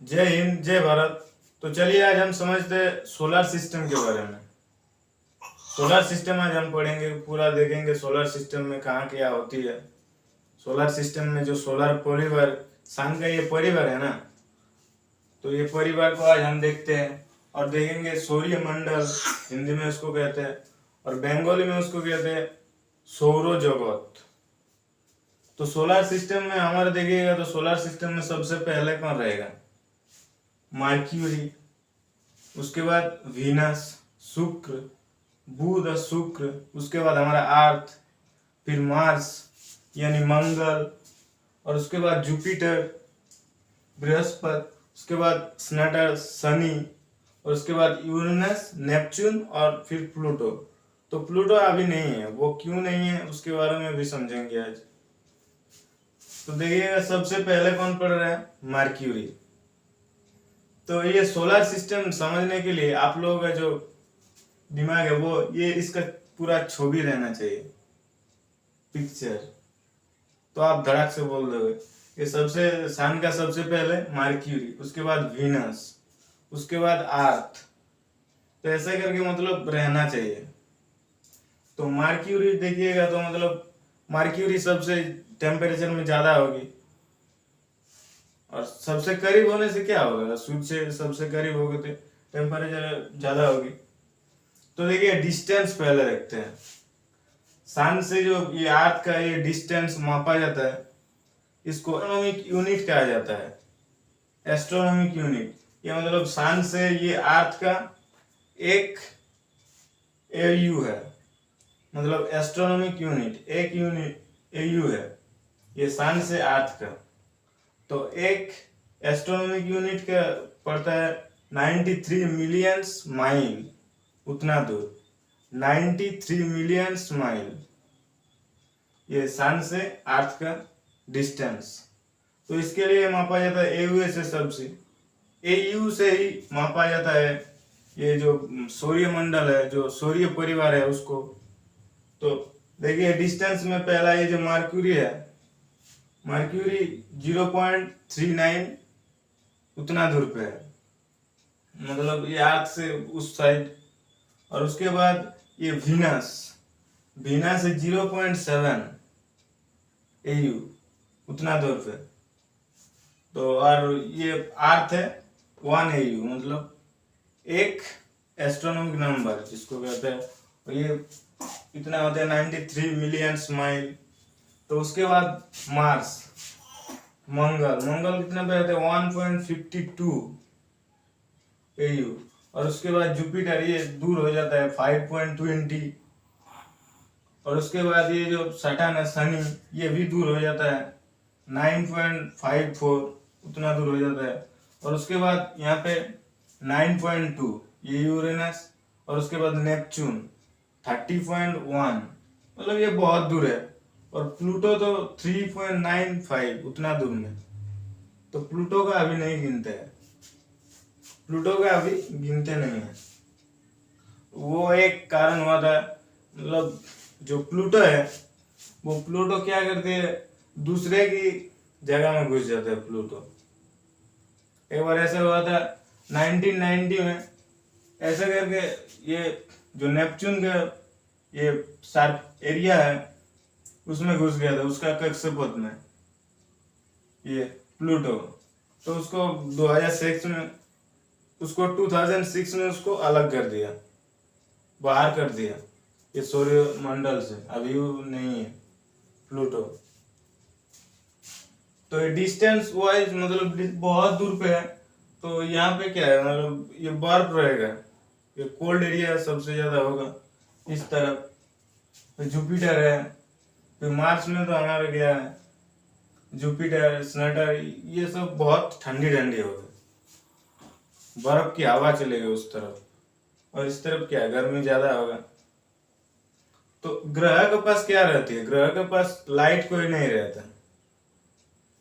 जय हिंद, जय भारत। तो चलिए आज हम समझते हैं सोलर सिस्टम के बारे में। सोलर सिस्टम आज हम पढ़ेंगे, पूरा देखेंगे सोलर सिस्टम में कहाँ क्या होती है। सोलर सिस्टम में जो सोलर परिवार, सन का ये परिवार है ना, तो ये परिवार को आज हम देखते हैं और देखेंगे सूर्य मंडल, हिंदी में उसको कहते हैं, और बंगाली में उसको कहते हैं सौरजगत। तो सोलर सिस्टम में हमारे देखिएगा तो सोलर सिस्टम में सबसे पहले कौन रहेगा? मर्क्यूरी, उसके बाद वीनस, शुक्र, बुध और शुक्र, उसके बाद हमारा अर्थ, फिर मार्स यानी मंगल, और उसके बाद जुपिटर, बृहस्पति, उसके बाद स्नेटर शनि, और उसके बाद यूरेनस, नेपच्यून और फिर प्लूटो। तो प्लूटो अभी नहीं है, वो क्यों नहीं है उसके बारे में भी समझेंगे आज। तो देखिएगा सबसे पहले कौन पढ़ रहा है? मर्क्यूरी। तो ये सोलर सिस्टम समझने के लिए आप लोगों का जो दिमाग है वो ये इसका पूरा छवि रहना चाहिए, पिक्चर। तो आप धड़ाक से बोल दोगे। ये सबसे सन का सबसे पहले मर्क्यूरी, उसके बाद वीनस, उसके बाद अर्थ। तो ऐसा करके मतलब रहना चाहिए। तो मर्क्यूरी देखिएगा तो मतलब मर्क्यूरी सबसे टेम्परेचर में ज्यादा होगी, और सबसे करीब होने से क्या होगा? सूर्य से सबसे करीब होगे तो टेम्परेचर ज्यादा होगी। तो देखिए डिस्टेंस पहले रखते हैं। सन से जो ये अर्थ का ये डिस्टेंस मापा जाता है, इसको एस्ट्रोनॉमिक यूनिट कहा जाता है। एस्ट्रोनॉमिक यूनिट ये मतलब सन से ये अर्थ का एक एयू है, मतलब एस्ट्रोनॉमिक यूनिट एक यूनिट एयू है ये सन से अर्थ का। तो एक एस्ट्रोनॉमिक यूनिट का पड़ता है 93 मिलियंस माइल, उतना दूर 93 मिलियंस माइल ये सन से अर्थ का डिस्टेंस। तो इसके लिए मापा जाता है एयू से, सबसे एयू से ही मापा जाता है ये जो सूर्य मंडल है, जो सूर्य परिवार है उसको। तो देखिए डिस्टेंस में पहला ये जो मर्क्यूरी है, मर्क्यूरी 0.39 उतना दूर पे है, मतलब ये अर्थ से उस साइड। और उसके बाद ये वीनस, वीनस है 0.7 एयू उतना दूर पे। तो और ये अर्थ है 1 एयू, मतलब एक एस्ट्रोनॉमिक नंबर जिसको कहते हैं। और ये इतना होता है 93 मिलियंस माइल। तो उसके बाद मार्स, मंगल, मंगल कितना पे रहते हैं? 1.52 एयू। और उसके बाद जुपिटर ये दूर हो जाता है 5.20। और उसके बाद ये जो सैटर्न है शनि, ये भी दूर हो जाता है 9.54, उतना दूर हो जाता है। और उसके बाद यहाँ पे 9.2 ये यूरेनस, और उसके बाद नेपच्यून 30.1, मतलब ये बहुत दूर है। और प्लूटो तो 3.95 उतना दूर में। तो प्लूटो का अभी नहीं गिनते हैं, प्लूटो का अभी गिनते नहीं है। वो एक कारण हुआ था, मतलब जो प्लूटो है वो प्लूटो क्या करते हैं, दूसरे की जगह में घुस जाता है प्लूटो। एक बार ऐसा हुआ था 1990 में, ऐसा करके ये जो नेपच्यून का ये शार्प एरिया है उसमें घुस गया था, उसका कक्षपथ में ये प्लूटो। तो उसको 2006 में, उसको 2006 में उसको अलग कर दिया, बाहर कर दिया ये सूर्य मंडल से, अभी वो नहीं है प्लूटो। तो ये डिस्टेंस वाइज मतलब बहुत दूर पे है। तो यहाँ पे क्या है, मतलब ये बर्फ रहेगा, ये कोल्ड एरिया सबसे ज्यादा होगा इस तरफ। फिर जुपिटर है, फिर मार्स में तो हमारा गया है जुपिटर, स्नेटर, ये सब बहुत ठंडी ठंडी होगी, बर्फ की हवा चलेगी उस तरफ। और इस तरफ क्या है, गर्मी ज्यादा होगा। तो ग्रह के पास क्या रहती है? ग्रह के पास लाइट कोई नहीं रहता,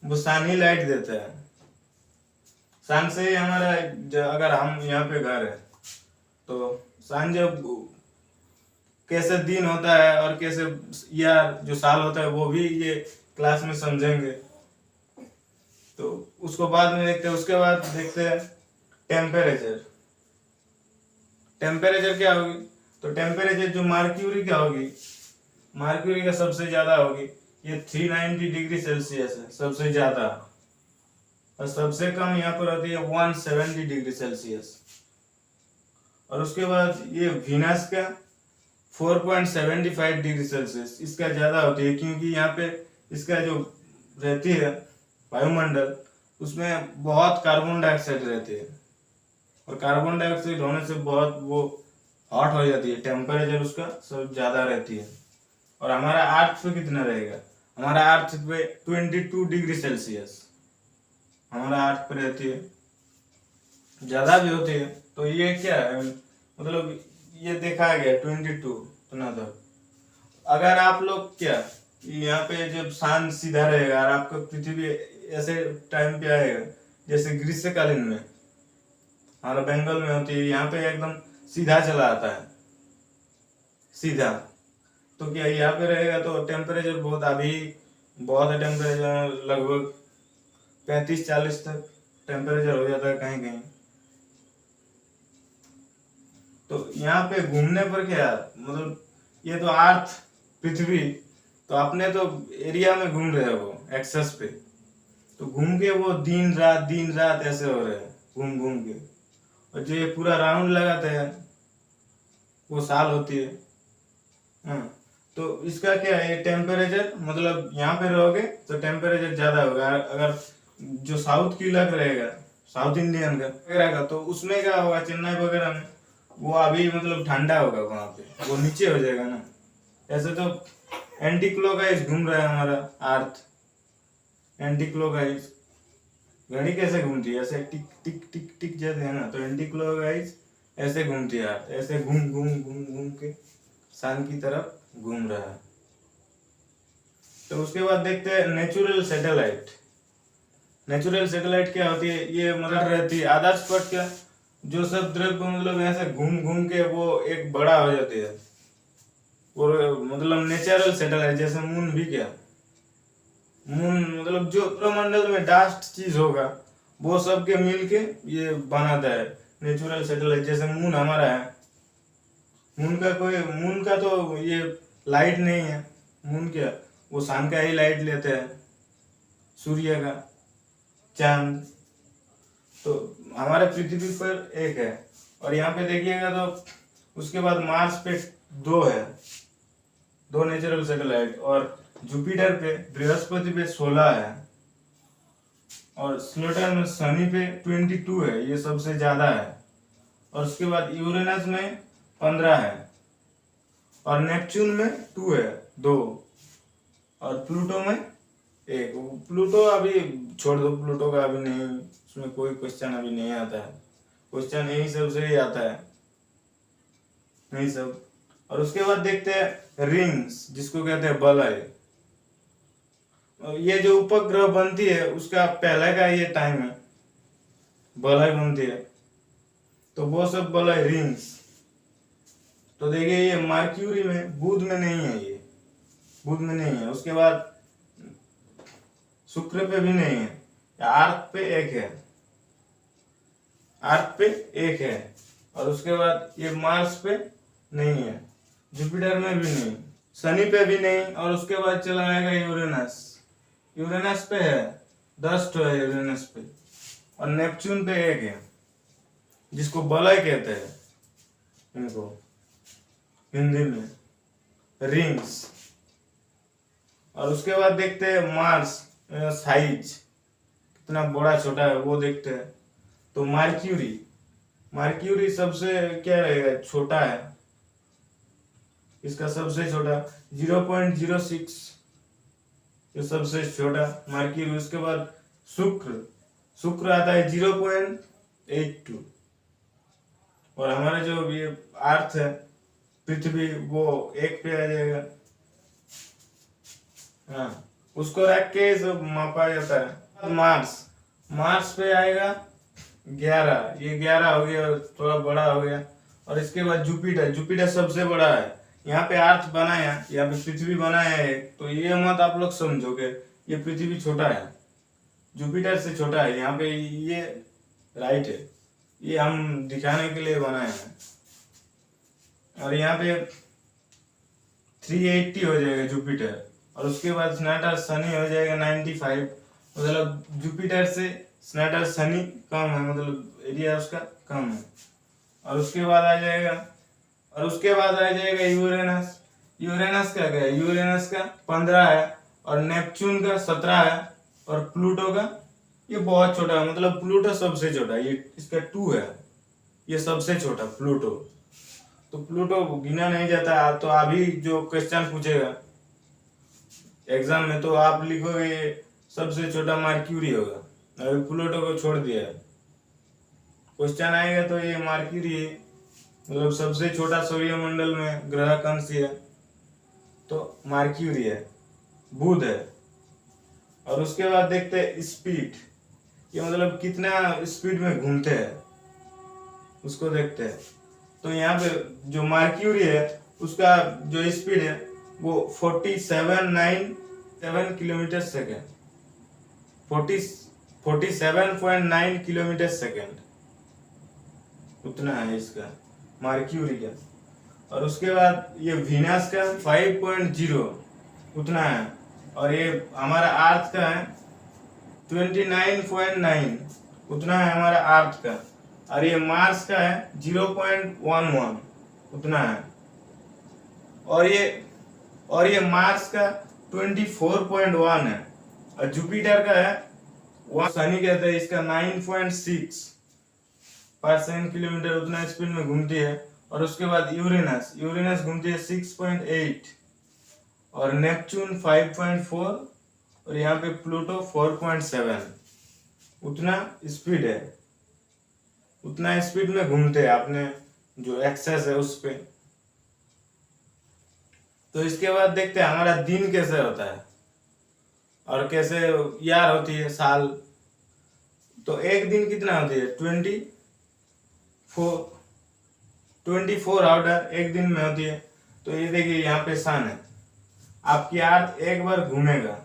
वो सन ही लाइट देता है। सन से ही हमारा अगर हम यहाँ पे घर है तो सन जब कैसे दिन होता है और कैसे ईयर जो साल होता है वो भी ये क्लास में समझेंगे। तो उसको बाद में देखते हैं। उसके बाद देखते हैं टेम्परेचर। टेम्परेचर क्या होगी? तो टेम्परेचर जो मार्क्यूरी क्या होगी, मार्क्यूरी का सबसे ज्यादा होगी, ये 390 डिग्री सेल्सियस है सबसे ज्यादा, और सबसे कम यहाँ पर होती है 170 डिग्री सेल्सियस। और उसके बाद ये वीनस का 4.75 डिग्री सेल्सियस, इसका ज्यादा होती है क्योंकि यहाँ पे इसका जो रहती है वायुमंडल, उसमें बहुत कार्बन डाइऑक्साइड रहती है, और कार्बन डाइऑक्साइड होने से बहुत वो हॉट हो जाती है, टेम्परेचर उसका सब ज्यादा रहती है। और हमारा अर्थ पे कितना रहेगा? हमारा अर्थ पे 22 डिग्री सेल्सियस हमारा अर्थ पे रहती है, ज्यादा भी होती है। तो ये क्या है, मतलब ये देखा गया 22 इतना तक। अगर आप लोग क्या यहाँ पे जब शांत सीधा रहेगा और आपका पृथ्वी ऐसे टाइम पे आएगा जैसे ग्रीष्मकालीन में हमारा बंगाल में होती है, यहाँ पे एकदम सीधा चला आता है, सीधा। तो क्या यहाँ पे रहेगा तो टेम्परेचर बहुत, अभी बहुत है टेम्परेचर, लगभग 35-40 तक टेम्परेचर हो जाता है कहीं कहीं। तो यहाँ पे घूमने पर क्या, मतलब ये तो अर्थ पृथ्वी, तो अपने तो एरिया में घूम रहे हो एक्सेस पे, तो घूम के वो दिन रात ऐसे हो रहे हैं घूम घूम के। और जो ये पूरा राउंड लगाते हैं वो साल होती है। हाँ, तो इसका क्या है, ये टेम्परेचर, मतलब यहाँ पे रहोगे तो टेम्परेचर ज्यादा होगा। अगर जो साउथ की इलाका रहेगा, साउथ इंडियन का रहेगा, तो उसमें क्या होगा, चेन्नई वगैरह में वो अभी मतलब ठंडा होगा, वहां पे वो नीचे हो जाएगा ना। ऐसे तो एंटी क्लॉकवाइज घूम रहा है हमारा अर्थ, एंटी क्लॉकवाइज। घड़ी कैसे घूमती है? ऐसे टिक टिक टिक टिक जैसे है ना, तो एंटी क्लॉकवाइज ऐसे घूमती है अर्थ, ऐसे घूम घूम घूम घूम के सन की तरफ घूम रहा है। तो उसके बाद देखते हैं नेचुरल सैटेलाइट। नेचुरल सैटेलाइट क्या होती है? ये मतलब रहती है आदर्श पट क्या, जो सब द्रव्य मतलब ऐसे घूम घूम के वो एक बड़ा हो जाती है, और मतलब नेचुरल सैटेलाइट जैसे मून भी क्या, मून मतलब जो प्रमंडल में डास्ट चीज होगा वो सब के मिल के ये बनाता है नेचुरल सैटेलाइट। जैसे मून हमारा है, मून का तो ये लाइट नहीं है, मून क्या वो सन का ही लाइट लेते हैं, सूर्य का, चांद। तो हमारे पृथ्वी पर एक है, और यहाँ पे देखिएगा तो उसके बाद मार्स पे 2 है, 2 नेचुरल सैटेलाइट, और जुपिटर पे, बृहस्पति पे 16 है, और स्लूटन शनि पे 22 है, ये सबसे ज्यादा है। और उसके बाद यूरेनस में 15 है, और नेपच्यून में 2 है, 2, और प्लूटो में 1। प्लूटो अभी छोड़ दो, प्लूटो का अभी नहीं, उसमें कोई क्वेश्चन अभी नहीं आता है, क्वेश्चन यही सब से ही आता है, यही सब। और उसके बाद देखते हैं रिंग्स, जिसको कहते हैं बलय। ये जो उपग्रह बनती है उसका पहले का ये टाइम है, बलय बनती है, तो वो सब बलय रिंग्स। तो देखिए ये मर्क्यूरी में, बुध में नहीं है, ये बुध में नहीं है। उसके बाद शुक्र पे भी नहीं है, अर्थ पे 1 है, अर्थ पे 1 है। और उसके बाद ये मार्स पे नहीं है, जुपिटर में भी नहीं, शनि पे भी नहीं। और उसके बाद चला आएगा यूरेनस, यूरेनस पे है 10 है यूरेनस पे, और नेपच्यून पे 1 है, जिसको बलय कहते हैं इनको हिंदी में, रिंग्स। और उसके बाद देखते हैं मार्स साइज कितना बड़ा छोटा है वो देखते हैं। तो मर्क्यूरी, मर्क्यूरी सबसे क्या रहेगा, छोटा है, इसका सबसे छोटा 0.06, ये सबसे छोटा मर्क्यूरी। उसके बाद शुक्र, शुक्र आता है 0.82, और हमारे जो ये अर्थ है पृथ्वी वो 1 पे आ जाएगा। हाँ, उसको रख के सब मापा जाता है। मार्स, मार्स पे आएगा 11, ये 11 हो गया, थोड़ा बड़ा हो गया। और इसके बाद जुपिटर, जुपिटर सबसे बड़ा है। यहाँ पे अर्थ बनाया, यहाँ पे पृथ्वी बनाया है, तो ये मत आप लोग समझोगे ये पृथ्वी छोटा है, जुपिटर से छोटा है। यहाँ पे ये राइट है, ये हम दिखाने के लिए बनाए हैं। और यहाँ पे 380 हो जाएगा जुपिटर, और उसके बाद स्नैटर सनी हो जाएगा 95। मतलब जुपिटर से स्नैटर सनी कम है, मतलब एरिया उसका कम है। और उसके बाद आ जाएगा यूरेनस। यूरेनस का क्या है, यूरेनस का 15 है, और नेपच्यून का 17 है, और प्लूटो का ये बहुत छोटा है, मतलब प्लूटो सबसे छोटा है, ये इसका 2 है, ये सबसे छोटा प्लूटो। तो प्लूटो गिना नहीं जाता। तो अभी जो क्वेश्चन पूछेगा एग्जाम में, तो आप लिखोगे सबसे छोटा मर्क्यूरी होगा, अगर प्लूटो को छोड़ दिया है। क्वेश्चन आएगा तो ये मर्क्यूरी है, मतलब सबसे छोटा सौरमंडल में ग्रह कौन सी है, तो मर्क्यूरी है, बुध है। और उसके बाद देखते हैं स्पीड, ये मतलब कितना स्पीड में घूमते हैं, उसको देखते हैं। तो यहाँ पे जो मर्क्यूरी है उसका जो स्पीड है वो 47.97 किलोमीटर सेकेंड, 47.9 किलोमीटर सेकेंड उतना है इसका मर्क्यूरी का। और उसके बाद ये वीनस का 5.0 उतना है, और ये हमारा अर्थ का है 29.9 उतना है हमारा अर्थ का। और ये मार्स का है 0.11 उतना है, और ये मार्स का 24.1 है, और जुपिटर का है शनि कहते हैं इसका 9.6 पर सेकंड किलोमीटर उतना स्पीड में घूमती है। और उसके बाद यूरेनस घूमती है 6.8, और नेपच्यून 5.4, और यहाँ पे प्लूटो 4.7 उतना स्पीड है, उतना स्पीड में घूमते हैं अपने जो एक्सेस है उस पे। तो इसके बाद देखते हैं हमारा दिन कैसे होता है और कैसे यार होती है साल। तो एक दिन कितना होती है 24 आवर एक दिन में होती है। तो ये देखिए यहाँ पे सन है, आपकी अर्थ एक बार घूमेगा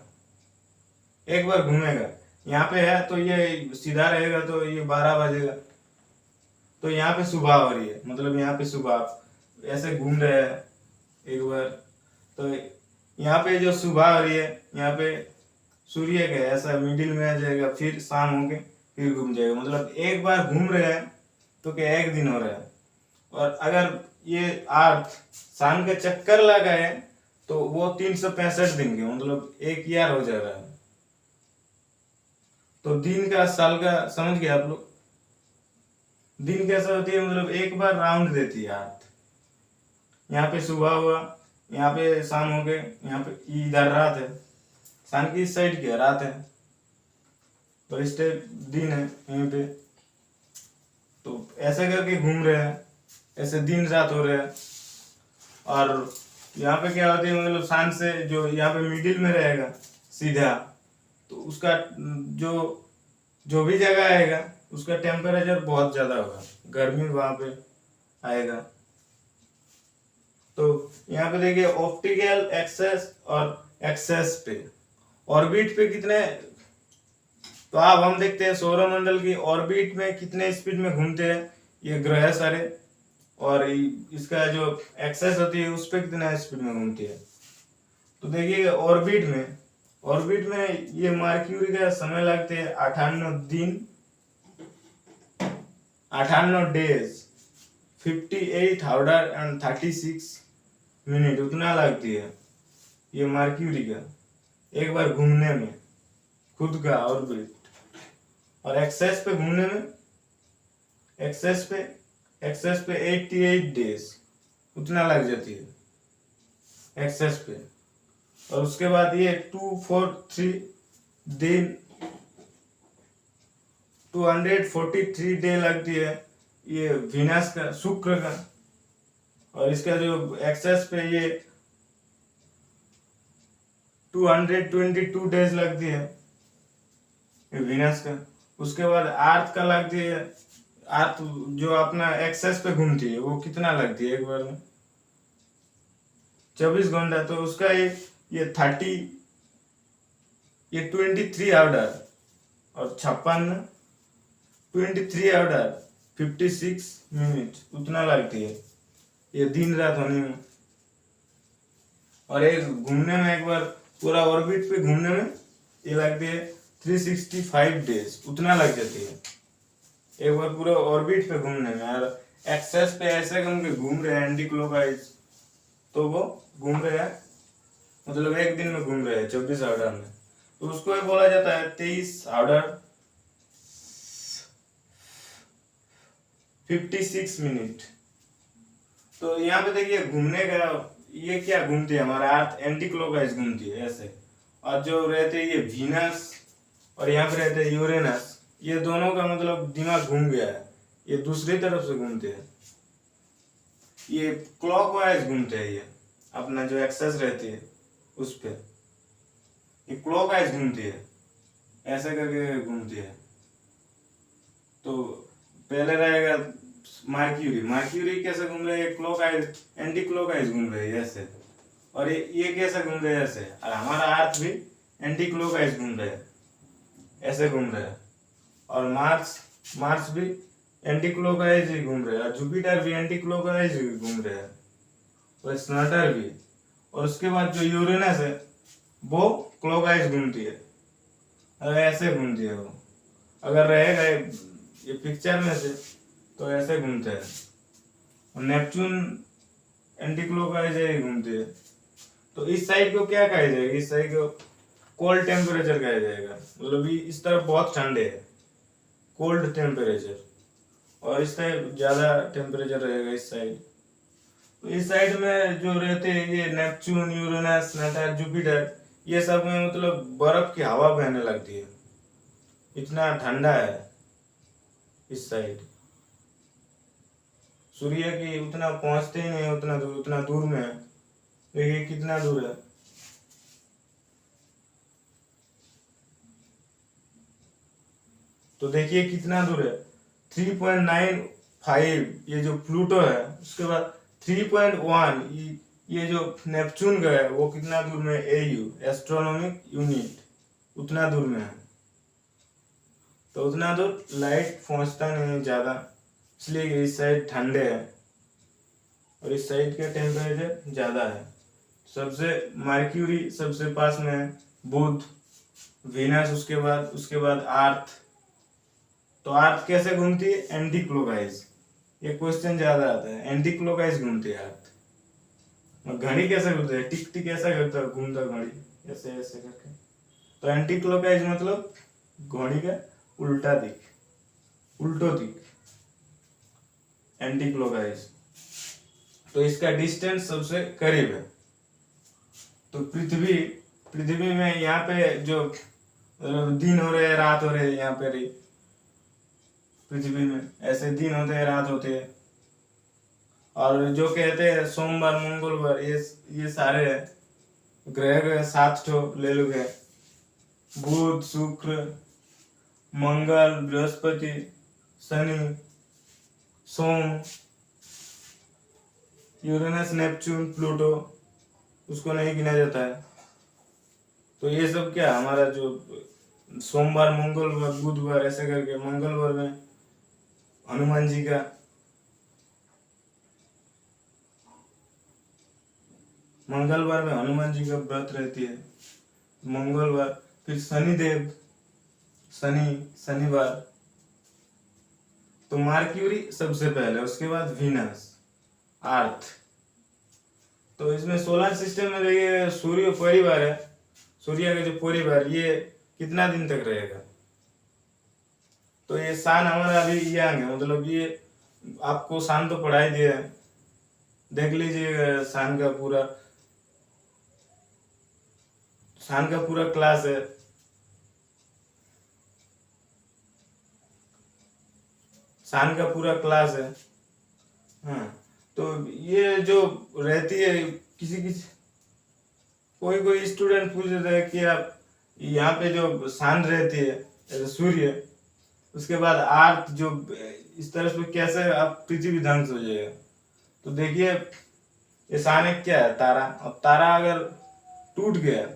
यहाँ पे है, तो ये सीधा रहेगा तो ये 12 बजेगा, तो यहाँ पे सुबह हो रही है, मतलब यहाँ पे सुबह ऐसे घूम रहे हैं एक बार। तो यहाँ पे जो सुबह हो रही है यहाँ पे सूर्य का ऐसा मिडिल में आ जाएगा, फिर शाम होके फिर घूम जाएगा, मतलब एक बार घूम रहे हैं तो क्या एक दिन हो रहा है। और अगर ये अर्थ सन का चक्कर लगाए तो वो 365 दिन के, मतलब एक ईयर हो जा रहा है। तो दिन का साल का समझ गए आप लोग। दिन कैसा होती है, मतलब एक बार राउंड देती है अर्थ। यहाँ पे सुबह हुआ, यहाँ पे शाम हो गए, यहाँ पे इधर रात है, सन की इस साइड की रात है, तो इस टाइप दिन है यहीं पे। तो ऐसे करके घूम रहे हैं, ऐसे दिन रात हो रहे हैं। और यहाँ पे क्या होती है, मतलब सन से जो यहाँ पे मिडिल में रहेगा सीधा, तो उसका जो भी जगह आएगा उसका टेम्परेचर बहुत ज्यादा होगा, गर्मी वहां पे आएगा। तो यहाँ पे देखिए ऑप्टिकल एक्सेस और एक्सेस पे ऑर्बिट पे कितने, तो अब हम देखते हैं सौरमंडल की ऑर्बिट में कितने स्पीड में घूमते हैं ये ग्रह सारे, और इसका जो एक्सेस होती है उस पर कितना स्पीड में घूमती है। तो देखिए ऑर्बिट में ये मर्क्यूरी का समय लगते हैं 58 दिन, 58 डेज, 58 आवर एंड 36 मिनट उतना लगती है ये मर्क्यूरी का एक बार घूमने में खुद का ऑर्बिट। और एक्सेस पे घूमने में एक्सेस पे 88 डेज उतना लग जाती है एक्सेस पे। और उसके बाद ये 243 दिन 243 डे लगती है ये वीनस का, शुक्र का। और इसका जो एक्सेस पे ये 222 डेज लगती है ये वीनस का। उसके बाद अर्थ का लगती है, अर्थ जो अपना एक्सेस पे घूमती है वो कितना लगती है एक बार में 24 घंटा। तो उसका ये 23 आवर और 56 उतना लगती है ये दिन रात होने में। और एक घूमने में, एक बार पूरा ऑर्बिट पे घूमने में ये लगती है 365 डेज उतना लग जाती है एक बार पूरा ऑर्बिट पे घूमने में। और एक्सेस पे ऐसे घूम रहे हैं एंटी क्लॉकवाइज, तो वो घूम रहे हैं मतलब एक दिन में घूम रहे हैं 24 आवर में, तो उसको भी बोला जाता है 23 आवर 56 मिनट। तो यहाँ पे देखिए घूमने का ये क्या घूमती है, हमारा अर्थ एंटी क्लॉकवाइज घूमती है ऐसे। और जो रहते हैं ये वीनस और यहाँ पे रहते हैं यूरेनस, ये दोनों का मतलब दिमाग घूम गया है, ये दूसरी तरफ से घूमते हैं, ये क्लॉकवाइज घूमते हैं। ये अपना जो एक्सेस रहती है उस पे ये क्लॉकवाइज घूमती है, ऐसे करके घूमती है। तो पहले रहेगा मार्क्यूरी कैसे घूम रहे हैं, क्लॉकवाइज एंटी क्लॉकवाइज घूम रहे हैं ऐसे। और ये कैसे घूम रहे हैं ऐसे। और हमारा अर्थ भी एंटी क्लॉकवाइज घूम रहे हैं, ऐसे घूम रहे हैं। और मार्स भी एंटी क्लॉकवाइज ही घूम रहे हैं, और जुपिटर भी एंटी क्लॉकवाइज ही घूम रहे हैं, और स्नटर भी। और उसके बाद जो यूरेनस है वो क्लॉकवाइज घूमती है, और ऐसे घूमती है वो। अगर रहेगा ये पिक्चर में से तो ऐसे घूमते हैं। और नेपच्यून एंटी क्लॉकवाइज ही घूमती है। तो इस साइड को क्या कहा जाएगा, इस साइड को कोल्ड टेम्परेचर कहा जाएगा, मतलब इस तरफ बहुत ठंडे है, कोल्ड टेम्परेचर। और इस साइड ज्यादा टेम्परेचर रहेगा इस साइड। तो इस साइड में जो रहते हैं ये नेपच्यून, यूरेनस, सैटर्न, जुपिटर, ये सब में मतलब बर्फ की हवा बहने लगती है, इतना ठंडा है इस साइड। सूर्य की उतना पहुंचते ही नहीं, उतना दूर में है। देखिए कितना दूर है, तो देखिए कितना दूर है 3.95। ये जो प्लूटो है, उसके बाद 3.1 ये जो नेपच्यून का है वो कितना दूर में, एयू एस्ट्रोनॉमिक यूनिट, उतना दूर में है। तो उतना दूर लाइट पहुंचता नहीं ज्यादा, इसलिए इस साइड ठंडे है और इस साइड का टेम्परेचर ज्यादा है। सबसे मर्क्यूरी सबसे पास में है, बुध, वीनस, उसके बाद अर्थ। तो अर्थ कैसे घूमती है, एंटी क्लॉकवाइज। ये क्वेश्चन ज्यादा आता है, एंटी क्लॉकवाइज घूमती है अर्थ। और घड़ी कैसे घूमती है, टिक टिक ऐसा करता है घूमता घड़ी, ऐसे ऐसे करके। तो एंटी क्लॉकवाइज मतलब घड़ी का उल्टा दिख, उल्टो दिख, एंटी क्लॉकवाइज। तो इसका डिस्टेंस सबसे करीब है। तो पृथ्वी में यहाँ पे जो दिन हो रहे हैं, रात हो रहे हैं, यहाँ पे पृथ्वी में ऐसे दिन होते हैं, रात होते हैं। और जो कहते हैं सोमवार, मंगलवार, ये सारे ग्रह 7 ठो ले लो गए, बुध, शुक्र, मंगल, बृहस्पति, शनि, सोम, यूरेनस, नेपच्यून, प्लूटो, उसको नहीं गिना जाता है। तो ये सब क्या हमारा जो सोमवार, मंगलवार, बुधवार, ऐसे करके मंगलवार में हनुमान जी का, मंगलवार में हनुमान जी का व्रत रहती है मंगलवार। फिर शनिदेव, शनिवार। तो मार्क्यूरी सबसे पहले, उसके बाद वीनस, अर्थ। तो इसमें सोलर सिस्टम में देखिए सूर्य परिवार है, सूर्य का जो परिवार ये कितना दिन तक रहेगा। तो ये सान हमारा अभी यंग है, मतलब ये आपको सान तो पढ़ाई दिया है, देख लीजिए सान का पूरा क्लास है। सान का पूरा क्लास है। हाँ, तो ये जो रहती है कोई स्टूडेंट पूछ रहा है कि आप यहाँ पे जो सान रहती है जैसे सूर्य, उसके बाद अर्थ, जो इस तरह से कैसे आप पृथ्वी ध्वंस हो जाएगा। तो देखिए ये सान एक क्या है, तारा। और तारा अगर टूट गया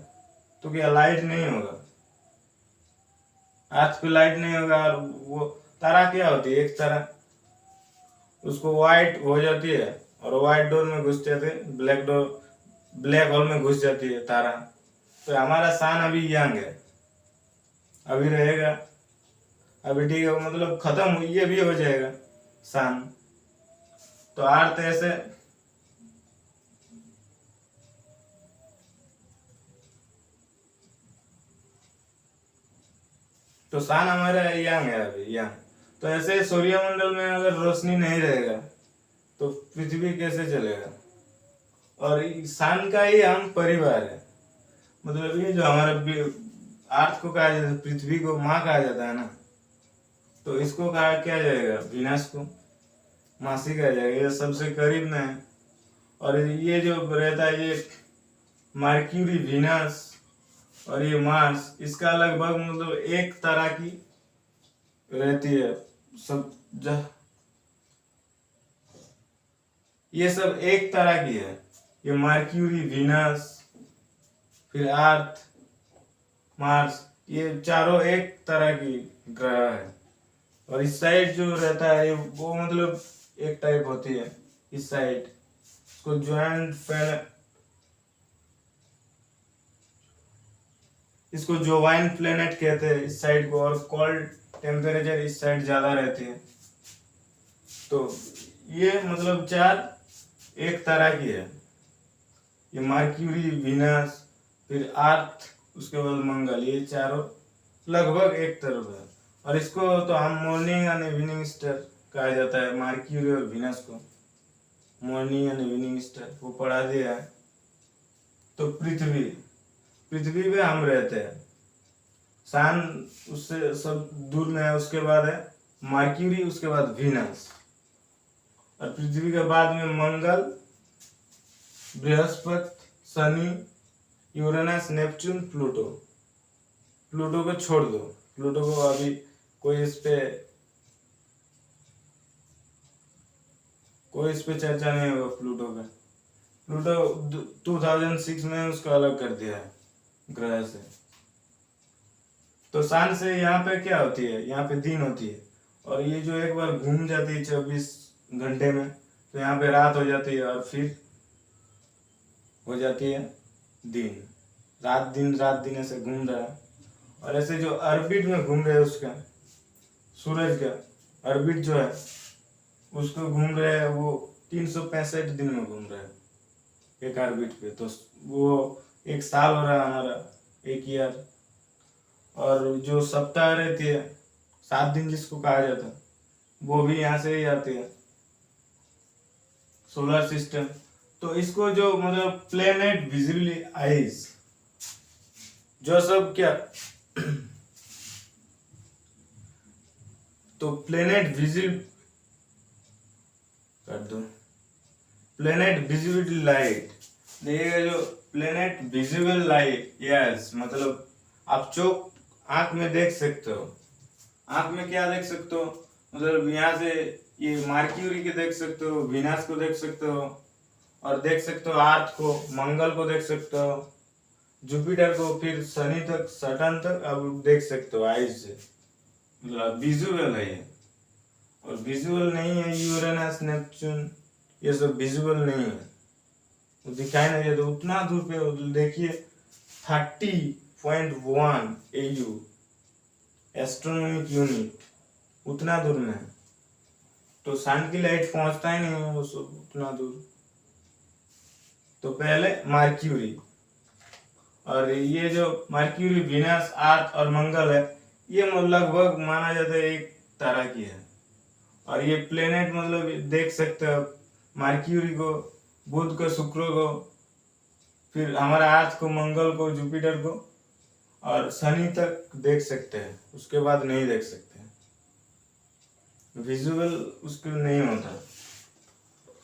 तो क्या लाइट नहीं होगा, अर्थ पे लाइट नहीं होगा, और वो तारा क्या होती है, एक तारा उसको व्हाइट हो जाती है और व्हाइट डोर में घुस जाते, ब्लैक होल में घुस जाती है तारा। तो हमारा सन अभी यंग है, अभी रहेगा, अभी ठीक है, मतलब खत्म ये भी हो जाएगा सन। तो अर्थ ऐसे तो सन हमारा यंग है अभी, यंग। तो ऐसे सूर्यमंडल में अगर रोशनी नहीं रहेगा तो पृथ्वी कैसे चलेगा। और सन का ही हम परिवार है, मतलब ये जो हमारा अर्थ को कहा जाता है, पृथ्वी को माँ कहा जाता है ना, तो इसको कहा क्या जाएगा, विनाश को मासी कहा जाएगा, ये सबसे करीब में है। और ये जो रहता है ये मर्क्यूरी, विनस और ये मार्स, इसका लगभग मतलब एक तरह की रहती है सब ये सब एक तरह की है, ये मर्क्यूरी, विनस, फिर अर्थ, मार्स, ये चारों एक तरह की ग्रह है। और इस साइड जो रहता है वो मतलब एक टाइप होती है, इस साइड इसको इसको जोवाइन प्लेनेट कहते हैं इस साइड को, और कोल्ड टेम्परेचर इस साइड ज्यादा रहती है। तो ये मतलब चार एक तरह की है, ये मर्क्यूरी, विनस, फिर अर्थ, उसके बाद मंगल, ये चारों लगभग एक तरफ है। और इसको तो हम मॉर्निंग एंड इवनिंग स्टार कहा जाता है, मर्क्यूरी और विनस को मॉर्निंग एंड इवनिंग स्टार, वो पढ़ा दिया है। तो पृथ्वी पे हम रहते हैं, सन उससे सब दूर में है, उसके बाद है मर्क्यूरी, उसके बाद विनस, और पृथ्वी के बाद में मंगल, बृहस्पति, शनि, यूरेनस, नेपच्यून, प्लूटो। प्लूटो को छोड़ दो, प्लूटो को अभी कोई इस पे चर्चा नहीं होगा प्लूटो का। प्लूटो 2006 में उसको अलग कर दिया है ग्रह से। तो सन से यहाँ पे क्या होती है, यहाँ पे दिन होती है, और ये जो एक बार घूम जाती है 24 घंटे में, तो यहाँ पे रात हो जाती है, और फिर हो जाती है दिन, रात दिन ऐसे घूम रहा है। और ऐसे जो ऑर्बिट में घूम रहे हैं उसका, सूरज का ऑर्बिट जो है उसको घूम रहे हैं, वो 365 दिन में घूम रहा है एक ऑर्बिट पे। तो वो एक साल हो रहा है हमारा, एक ईयर। और जो सप्ताह रहती है 7 दिन जिसको कहा जाता है, वो भी यहाँ से ही आती है, सोलर सिस्टम। तो इसको जो मतलब प्लेनेट विजिबली आईज, जो सब क्या तो प्लेनेट विजिबल कर दो, प्लेनेट विजिबल लाइट, देखिएगा जो प्लेनेट विजिबल लाइट, यस, मतलब आप चौक आंख में देख सकते हो। आंख में क्या देख सकते हो, मतलब यहाँ से ये मर्क्यूरी के देख सकते हो, विनस को देख सकते हो, और देख सकते हो अर्थ को, मंगल को देख सकते हो, जुपिटर को, फिर शनि तक, सैटर्न तक अब देख सकते हो आइज से, मतलब विजुअल है ये। और विजुअल नहीं है यूरेनस, नेपच्यून, ये सब विजुअल नहीं है, वो दिखाई नहीं देता। तो उतना दूर पे देखिए 30.1 AU एस्ट्रोनॉमिक यूनिट, उतना दूर में है। तो सन की लाइट पहुंचता ही नहीं है वो सब उतना दूर। तो पहले मर्क्यूरी, और ये जो मर्क्यूरी, विनस, अर्थ और मंगल है, ये लगभग माना जाता है एक तरह की है। और ये प्लेनेट मतलब देख सकते हो, मर्क्यूरी को, बुध को, शुक्र को, फिर हमारा अर्थ को, मंगल को, जुपिटर को, और शनि तक देख सकते हैं, उसके बाद नहीं देख सकते, विजुअल उसको नहीं होता।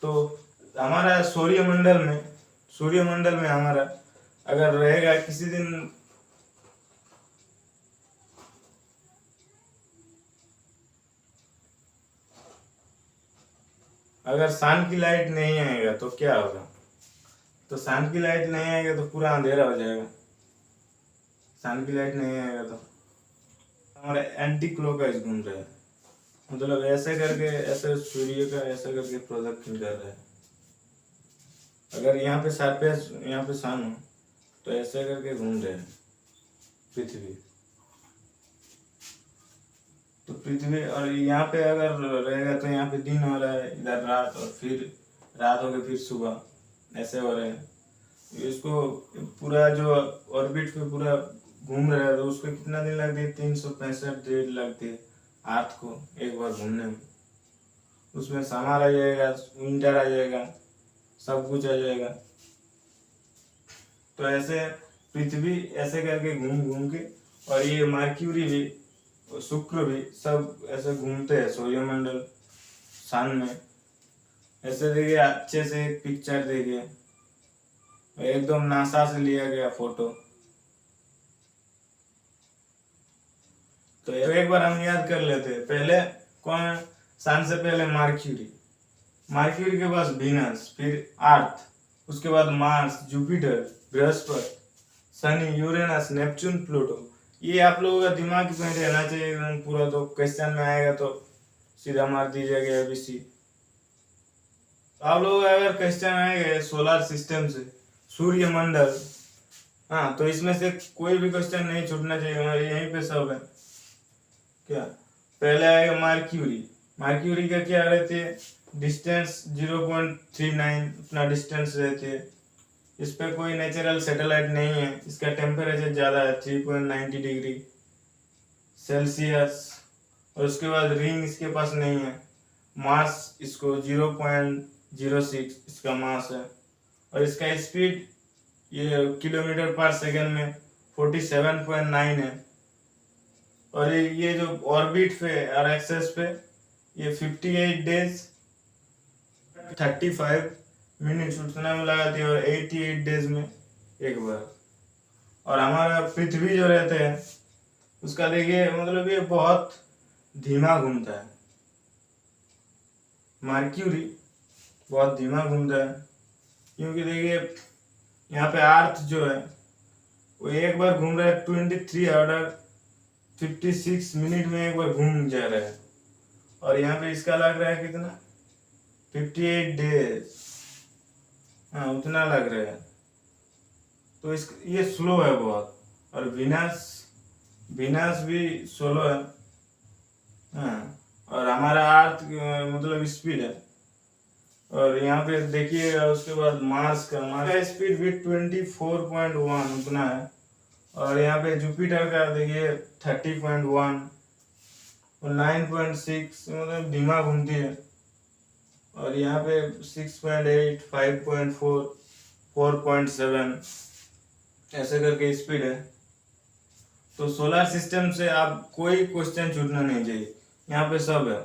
तो हमारा सूर्यमंडल में हमारा अगर रहेगा किसी दिन, अगर सन की लाइट नहीं आएगा तो क्या होगा, तो सन की लाइट नहीं आएगा तो पूरा अंधेरा हो जाएगा, सन की लाइट नहीं आएगा तो। हमारे एंटी क्लॉकवाइज घूम रहे हैं, मतलब ऐसे करके, ऐसे सूर्य का ऐसे करके प्रदक्षिण कर रहे हैं। अगर यहाँ पे सरफेस, यहाँ पे सन हो तो ऐसे करके घूम रहे हैं पृथ्वी। तो पृथ्वी, और यहाँ पे अगर रहेगा तो यहाँ पे दिन हो रहा है, इधर रात, और फिर रात हो गई फिर सुबह, ऐसे हो रहे हैं। इसको पूरा जो ऑर्बिट पे पूरा घूम रहा है तो उसको कितना दिन लगती है? 365 दिन लगती है अर्थ को एक बार घूमने में। उसमें समर आ जाएगा, विंटर आ जाएगा, सब कुछ आ जाएगा। तो ऐसे पृथ्वी ऐसे करके घूम घूम के, और ये मर्क्यूरी भी, शुक्र भी, सब ऐसे घूमते हैं सूर्यमंडल सन में। ऐसे देखिए, अच्छे से एक पिक्चर देखिए, एकदम नासा से लिया गया फोटो। तो एक बार हम याद कर लेते हैं, पहले कौन? सन से पहले मर्क्यूरी, मर्क्यूरी के बाद वीनस, फिर अर्थ, उसके बाद मार्स, जुपिटर, बृहस्पति, शनि, यूरेनस, नेपच्यून, प्लूटो। ये आप लोगों का दिमाग में रहना चाहिए एकदम पूरा, तो क्वेश्चन में आएगा तो सीधा मार दीजिएगा ABC। आप लोग अगर क्वेश्चन आएगा सोलर सिस्टम से, सूर्यमंडल, हाँ, तो इसमें से कोई भी क्वेश्चन नहीं छूटना चाहिए, हमारे यहीं पे सब है। क्या पहले आएगा मर्क्यूरी, मर्क्यूरी का क्या रहती है? डिस्टेंस 0.39 अपना डिस्टेंस रहती है। इस पे कोई नेचुरल सैटेलाइट नहीं है। इसका टेम्परेचर ज़्यादा है, 3.90 डिग्री सेल्सियस। और उसके बाद रिंग इसके पास नहीं है। मास इसको 0.06 इसका मास है। और इसका स्पीड ये किलोमीटर पर सेकंड में 47.9 है। और ये जो ऑर्बिट पे और एक्सेस पे ये 58 डेज 35 मिनट उतना में लगाती है, और 88 डेज में एक बार। और हमारा पृथ्वी जो रहते हैं उसका देखिए, मतलब ये बहुत धीमा घूमता है। मर्क्यूरी बहुत धीमा घूमता है, क्योंकि देखिए यहाँ पे अर्थ जो है वो एक बार घूम रहा है 23 आवर 56 मिनट में एक बार घूम जा रहा है। और यहाँ पे इसका लग रहा है कितना? 58 डेज, हाँ उतना लग रहा है। तो इस ये स्लो है बहुत। और विनस भी स्लो है, हाँ। और हमारा अर्थ मतलब स्पीड है। और यहाँ पे देखिए, उसके बाद मार्स का स्पीड भी 24.1 उतना है। और यहाँ पे जुपिटर का देखिए 30.1 और 9.6, मतलब धीमा घूमती है। और यहाँ पे 6.8, 5.4, 4.7 ऐसे करके स्पीड है। तो सोलर सिस्टम से आप कोई क्वेश्चन छूटना नहीं चाहिए, यहाँ पे सब है।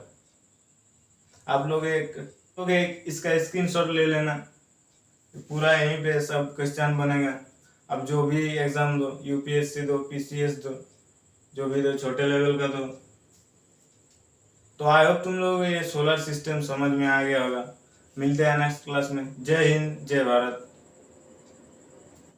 आप लोग एक इसका स्क्रीनशॉट ले लेना, पूरा यहीं पे सब क्वेश्चन बनेगा। अब जो भी एग्जाम दो, UPSC दो, PCS दो, जो भी दो, छोटे लेवल का दो, तो आई होप तुम लोग ये सोलर सिस्टम समझ में आ गया होगा। मिलते हैं नेक्स्ट क्लास में। जय हिंद, जय भारत।